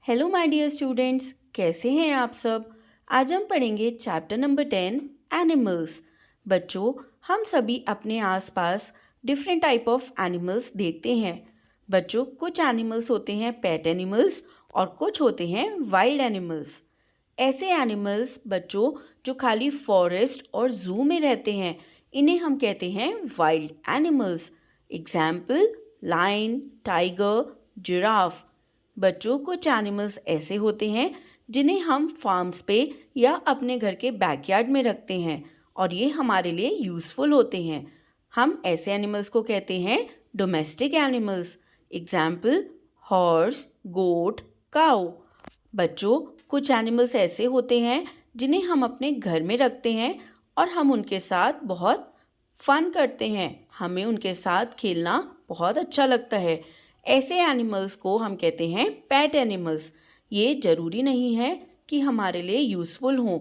Hello my dear students, कैसे हैं आप सब। आज हम पढ़ेंगे चैप्टर नंबर 10 एनिमल्स। बच्चों, हम सभी अपने आसपास डिफरेंट टाइप ऑफ एनिमल्स देखते हैं। बच्चों, कुछ एनिमल्स होते हैं पेट एनिमल्स और कुछ होते हैं वाइल्ड एनिमल्स। ऐसे एनिमल्स बच्चों जो खाली फॉरेस्ट और जू में रहते हैं, इन्हें हम कहते हैं wild animals. Example lion, tiger, giraffe. बच्चों, कुछ एनिमल्स ऐसे होते हैं जिन्हें हम फार्म्स पे या अपने घर के बैकयार्ड में रखते हैं और ये हमारे लिए यूज़फुल होते हैं। हम ऐसे एनिमल्स को कहते हैं डोमेस्टिक एनिमल्स। एग्जाम्पल हॉर्स, गोट, काऊ। बच्चों, कुछ एनिमल्स ऐसे होते हैं जिन्हें हम अपने घर में रखते हैं और हम उनके साथ बहुत फन करते हैं। हमें उनके साथ खेलना बहुत अच्छा लगता है। ऐसे एनिमल्स को हम कहते हैं पेट एनिमल्स। ये ज़रूरी नहीं है कि हमारे लिए यूज़फुल हों।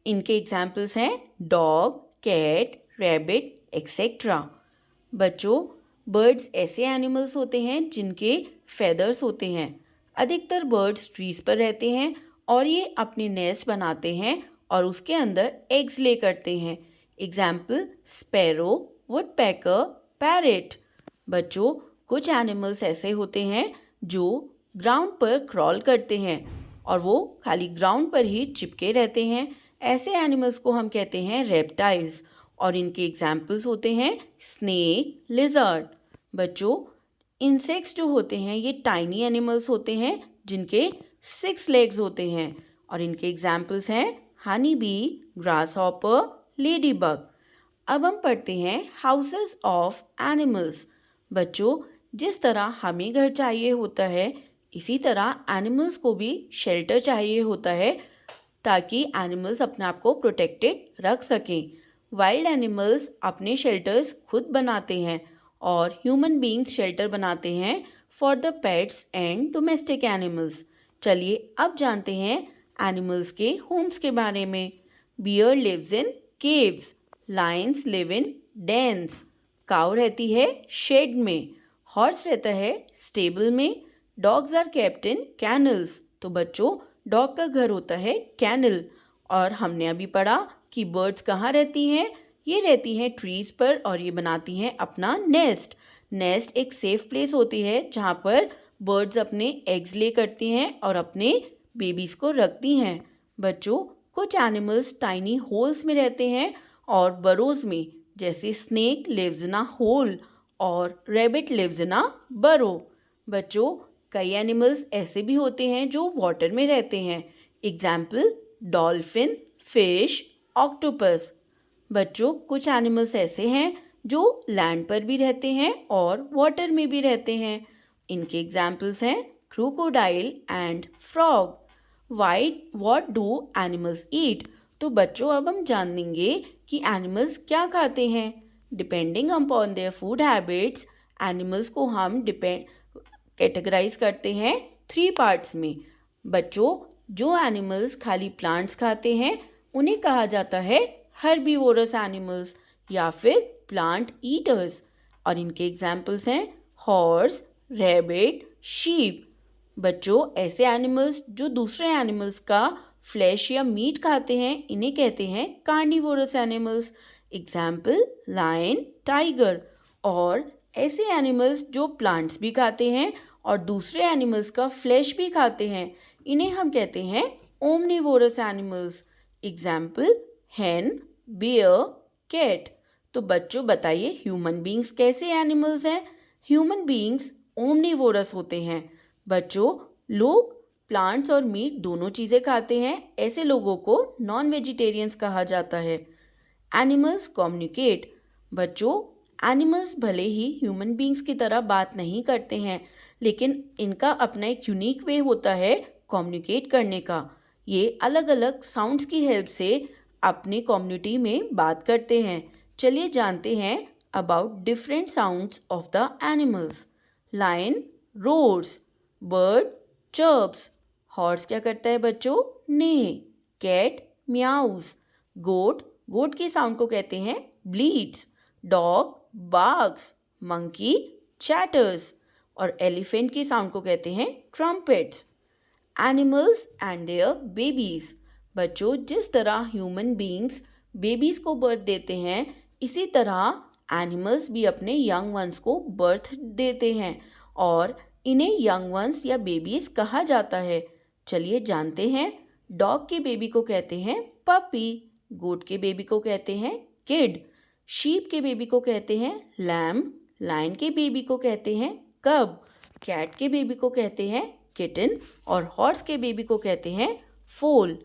इनके एग्जाम्पल्स हैं डॉग, कैट, रैबिट, एक्सेट्रा। बच्चों, बर्ड्स ऐसे एनिमल्स होते हैं जिनके फेदर्स होते हैं। अधिकतर बर्ड्स ट्रीज पर रहते हैं और ये अपने नेस्ट बनाते हैं और उसके अंदर एग्स ले करते हैं। Example sparrow, woodpecker, parrot. बच्चों, कुछ एनिमल्स ऐसे होते हैं जो ग्राउंड पर क्रॉल करते हैं और वो खाली ग्राउंड पर ही चिपके रहते हैं। ऐसे एनिमल्स को हम कहते हैं रेप्टाइल्स और इनके एग्जाम्पल्स होते हैं स्नेक, लिजर्ड। बच्चों, इंसेक्ट्स जो होते हैं ये टाइनी एनिमल्स होते हैं जिनके 6 लेग्स होते हैं और इनके एग्जाम्पल्स हैं honey bee, grass hopper, lady bug. अब हम पढ़ते हैं हाउसेस ऑफ एनिमल्स। बच्चों, जिस तरह हमें घर चाहिए होता है, इसी तरह एनिमल्स को भी शेल्टर चाहिए होता है ताकि एनिमल्स अपने आप को प्रोटेक्टेड रख सकें। वाइल्ड एनिमल्स अपने शेल्टर्स खुद बनाते हैं और ह्यूमन बीइंग्स शेल्टर बनाते हैं for the pets and domestic animals. चलिए अब जानते हैं एनिमल्स के होम्स के बारे में। Bear lives in caves, lions live in dens, cow रहती है शेड में, हॉर्स रहता है स्टेबल में, dogs are kept in kennels. तो बच्चों, डॉग का घर होता है कैनल। और हमने अभी पढ़ा कि बर्ड्स कहाँ रहती हैं। ये रहती हैं ट्रीज पर और ये बनाती हैं अपना नेस्ट। नेस्ट एक सेफ प्लेस होती है जहाँ पर बर्ड्स अपने एग्स ले करती हैं और अपने बेबीज़ को रखती हैं। बच्चों, कुछ एनिमल्स टाइनी होल्स में रहते हैं और बरोज में, जैसे snake lives in a hole और rabbit lives in a burrow. बच्चों, कई एनिमल्स ऐसे भी होते हैं जो वाटर में रहते हैं। Example dolphin, fish, octopus. बच्चों, कुछ एनिमल्स ऐसे हैं जो लैंड पर भी रहते हैं और वाटर में भी रहते हैं। इनके एग्जाम्पल्स हैं crocodile and frog. What do animals eat. तो बच्चों, अब हम जानेंगे कि एनिमल्स क्या खाते हैं। Depending upon their food habits, animals को हम कैटेगराइज करते हैं 3 पार्ट्स में। बच्चों, जो एनिमल्स खाली प्लांट्स खाते हैं उन्हें कहा जाता है हर्बीवोरस एनिमल्स या फिर प्लांट ईटर्स। और इनके एग्जाम्पल्स हैं हॉर्स, रैबिट, शीप। बच्चों, ऐसे एनिमल्स जो दूसरे एनिमल्स का फ्लैश या मीट खाते हैं इन्हें कहते हैं carnivorous animals. Example lion, tiger. और ऐसे एनिमल्स जो प्लांट्स भी खाते हैं और दूसरे एनिमल्स का फ्लैश भी खाते हैं इन्हें हम कहते हैं omnivorous animals. Example hen, bear, cat। तो बच्चों बताइए, ह्यूमन बीइंग्स कैसे एनिमल्स हैं। ह्यूमन बीइंग्स ओमनिवोरस होते हैं। बच्चों, लोग प्लांट्स और मीट दोनों चीज़ें खाते हैं, ऐसे लोगों को नॉन वेजिटेरियंस कहा जाता है। Animals communicate. बच्चों, एनिमल्स भले ही ह्यूमन बीइंग्स की तरह बात नहीं करते हैं, लेकिन इनका अपना एक यूनिक वे होता है कम्युनिकेट करने का। ये अलग अलग साउंड्स की हेल्प से अपने कम्युनिटी में बात करते हैं। चलिए जानते हैं about different sounds of the animals. Lion roars, bird chirps, horse क्या करता है बच्चों, नेह, कैट म्याऊज, गोट के साउंड को कहते हैं bleeds, dog barks, monkey chatters और एलिफेंट के साउंड को कहते हैं trumpets. Animals and there babies. बच्चों, जिस तरह ह्यूमन बीइंग्स बेबीज को बर्थ देते हैं, इसी तरह एनिमल्स भी अपने यंग वंस को बर्थ देते हैं और इन्हें यंग वंस या बेबीज कहा जाता है। चलिए जानते हैं। डॉग के बेबी को कहते हैं पपी, गोट के बेबी को कहते हैं किड, शीप के बेबी को कहते हैं लैम्ब, लायन के बेबी को कहते हैं कब, कैट के बेबी को कहते हैं किटन और हॉर्स के बेबी को कहते हैं foal.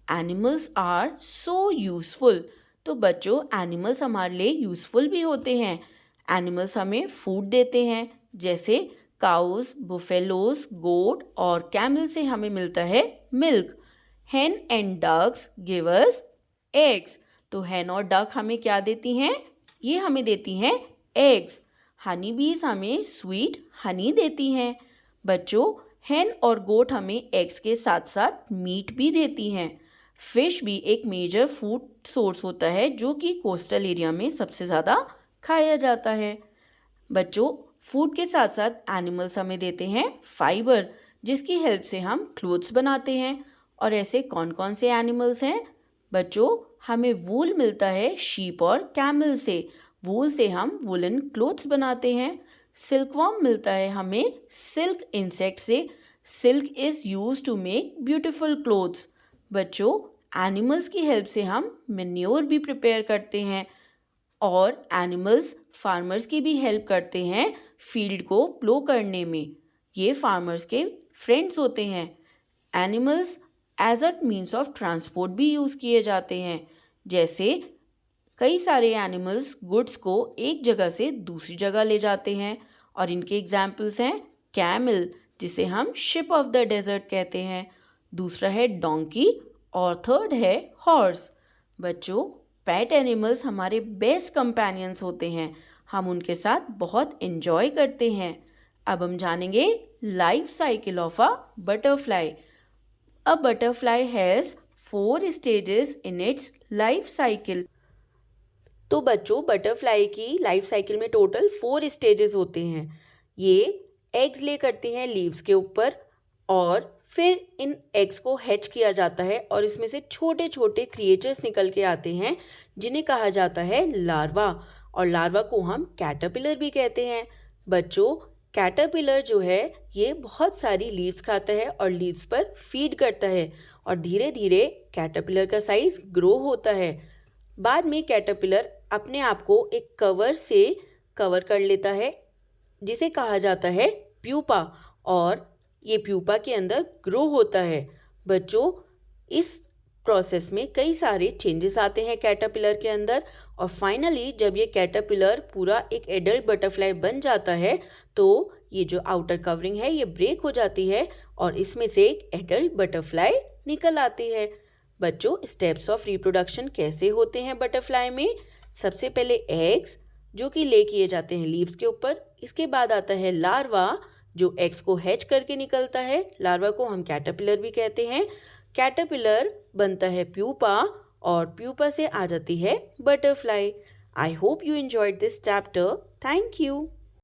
Animals are so useful. तो बच्चों, एनिमल्स हमारे लिए यूजफुल भी होते हैं। एनिमल्स हमें फूड देते हैं, जैसे काउस, बुफेलोज, गोट और कैमल से हमें मिलता है milk. hen and ducks give us eggs. तो hen और डक हमें क्या देती हैं? ये हमें देती हैं एग्स। हनी बीज हमें स्वीट हनी देती हैं। बच्चों, hen और गोट हमें एग्स के साथ साथ मीट भी देती हैं। फिश भी एक मेजर फूड सोर्स होता है जो कि कोस्टल एरिया में सबसे ज़्यादा खाया जाता है। बच्चों, फूड के साथ साथ एनिमल्स हमें देते हैं फाइबर, जिसकी हेल्प से हम क्लोथ्स बनाते हैं। और ऐसे कौन कौन से एनिमल्स हैं? बच्चों, हमें वूल मिलता है शीप और कैमल से। वूल से हम वुलन क्लोथ्स बनाते हैं। सिल्कवॉर्म मिलता है हमें सिल्क इंसेक्ट से। Silk is use to make beautiful clothes. बच्चों, एनिमल्स की हेल्प से हम मैन्योर भी प्रिपेयर करते हैं और एनिमल्स फार्मर्स की भी हेल्प करते हैं फील्ड को प्लो करने में। ये फार्मर्स के फ्रेंड्स होते हैं। Animals as a means of transport भी यूज़ किए जाते हैं, जैसे कई सारे एनिमल्स गुड्स को एक जगह से दूसरी जगह ले जाते हैं और इनके एग्जाम्पल्स हैं कैमल, जिसे हम शिप ऑफ द डेजर्ट कहते हैं, दूसरा है डोंकी और थर्ड है हॉर्स। बच्चों, पेट एनिमल्स हमारे बेस्ट कंपेनियंस होते हैं। हम उनके साथ बहुत एंजॉय करते हैं। अब हम जानेंगे life cycle of a butterfly. A butterfly has 4 stages in its life cycle. तो बच्चों, बटरफ्लाई की लाइफ साइकिल में टोटल 4 स्टेजेस होते हैं। ये एग्स ले करती हैं लीव्स के ऊपर और फिर इन एग्स को हैच किया जाता है और इसमें से छोटे छोटे क्रिएचर्स निकल के आते हैं जिन्हें कहा जाता है लार्वा। और लार्वा को हम कैटरपिलर भी कहते हैं। बच्चों, कैटरपिलर जो है ये बहुत सारी लीव्स खाता है और लीव्स पर फीड करता है और धीरे धीरे कैटरपिलर का साइज ग्रो होता है। बाद में कैटरपिलर अपने आप को एक कवर से कवर कर लेता है जिसे कहा जाता है प्यूपा और ये प्यूपा के अंदर ग्रो होता है। बच्चों, इस प्रोसेस में कई सारे चेंजेस आते हैं कैटरपिलर के अंदर और फाइनली जब ये कैटरपिलर पूरा एक एडल्ट बटरफ्लाई बन जाता है तो ये जो आउटर कवरिंग है ये ब्रेक हो जाती है और इसमें से एक एडल्ट बटरफ्लाई निकल आती है। बच्चों, स्टेप्स ऑफ रिप्रोडक्शन कैसे होते हैं बटरफ्लाई में? सबसे पहले एग्स जो कि ले किए जाते हैं लीव्स के ऊपर। इसके बाद आता है लार्वा जो एग्स को हैच करके निकलता है। लार्वा को हम कैटरपिलर भी कहते हैं। कैटरपिलर बनता है प्यूपा और प्यूपा से आ जाती है butterfly. I hope you enjoyed this chapter. Thank you.